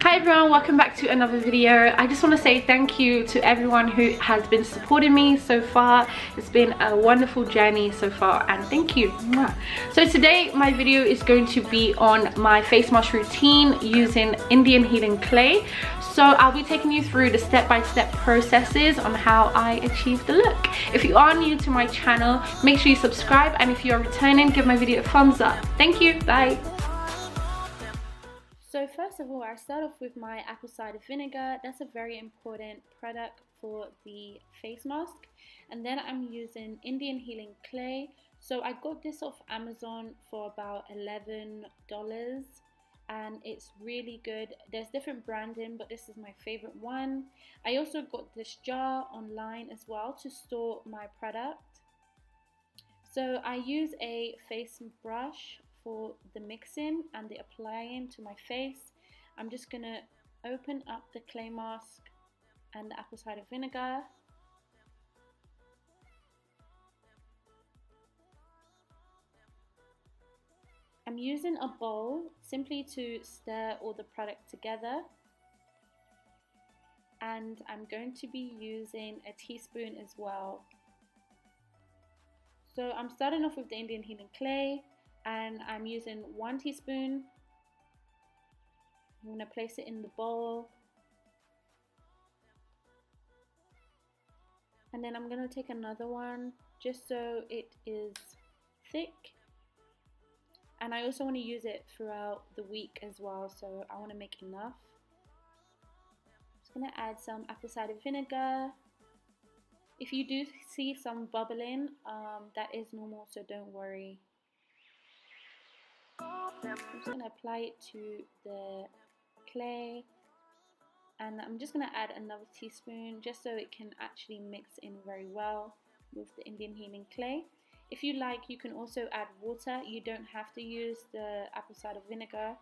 Hi everyone, welcome back to another video. I just want to say thank you to everyone who has been supporting me so far. It's been a wonderful journey so far and thank you. So today my video is going to be on my face mask routine using Indian healing clay. So I'll be taking you through the step-by-step processes on how I achieve the look. If you are new to my channel, make sure you subscribe, and if you are returning, give my video a thumbs up. Thank you, bye. So first of all, I start off with my apple cider vinegar. That's a very important product for the face mask. And then I'm using Indian healing clay. So I got this off Amazon for about $11 and it's really good. There's different branding, but this is my favorite one. I also got this jar online as well to store my product. So I use a face brush for the mixing and the applying to my face. I'm just gonna open up the clay mask and the apple cider vinegar. I'm using a bowl simply to stir all the product together, and I'm going to be using a teaspoon as well. So I'm starting off with the Indian healing clay, and I'm using 1 teaspoon. I'm going to place it in the bowl, and then I'm going to take another one just so it is thick. And I also want to use it throughout the week as well, so I want to make enough. I'm just going to add some apple cider vinegar. If you do see some bubbling, that is normal, so don't worry. I'm just going to apply it to the clay, and I'm just going to add another teaspoon just so it can actually mix in very well with the Indian healing clay. If you like, you can also add water. You don't have to use the apple cider vinegar.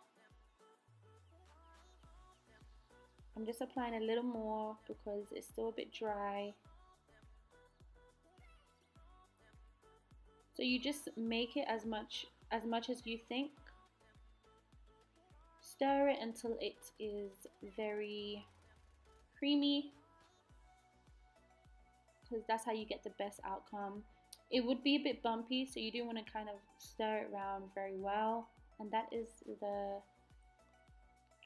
I'm just applying a little more because it's still a bit dry. So you just make it as much as you think. Stir it until it is very creamy, because that's how you get the best outcome. It would be a bit bumpy, so you do want to kind of stir it around very well. And that is the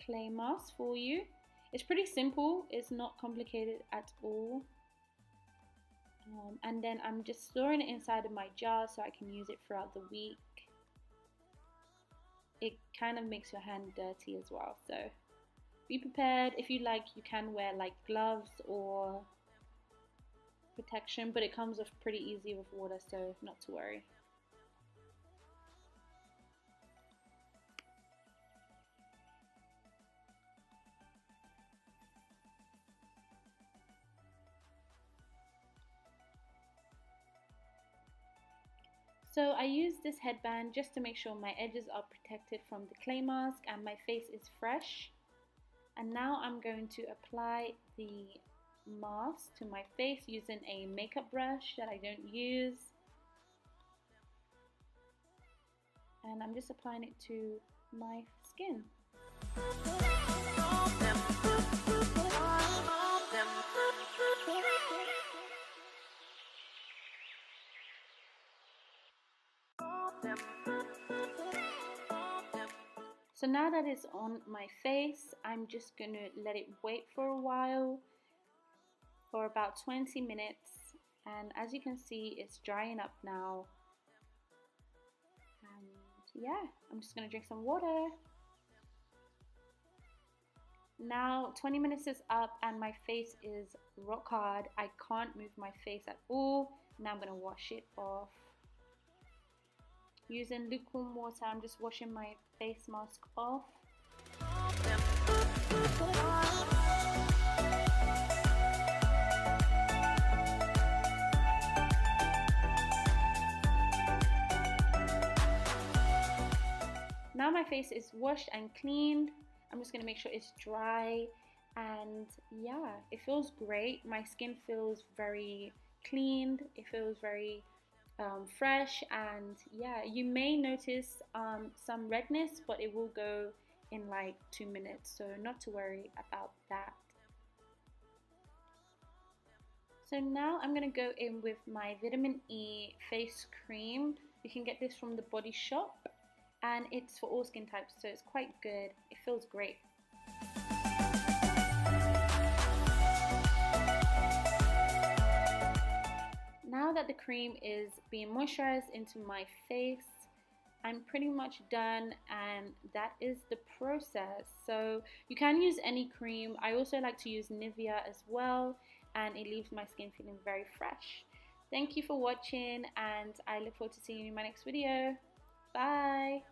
clay mask for you. It's pretty simple, it's not complicated at all. And then I'm just storing it inside of my jar so I can use it throughout the week. It kind of makes your hand dirty as well, so be prepared. If you like, you can wear like gloves or protection, but it comes off pretty easy with water, so not to worry. So I use this headband just to make sure my edges are protected from the clay mask and my face is fresh. And now I'm going to apply the mask to my face using a makeup brush that I don't use. And I'm just applying it to my skin. So now that it's on my face, I'm just going to let it wait for a while, for about 20 minutes. And as you can see, it's drying up now. And yeah, I'm just going to drink some water. Now 20 minutes is up and my face is rock hard. I can't move my face at all. Now I'm going to wash it off. Using lukewarm water, I'm just washing my face mask off. Now my face is washed and cleaned. I'm just going to make sure it's dry, and yeah, it feels great. My skin feels very cleaned. It feels very fresh, and yeah, you may notice some redness, but it will go in like 2 minutes, so not to worry about that. So now I'm going to go in with my vitamin E face cream. You can get this from the Body Shop, and it's for all skin types, so it's quite good. It feels great. Now that the cream is being moisturized into my face, I'm pretty much done, and that is the process. So you can use any cream. I also like to use Nivea as well, and it leaves my skin feeling very fresh. Thank you for watching, and I look forward to seeing you in my next video. Bye!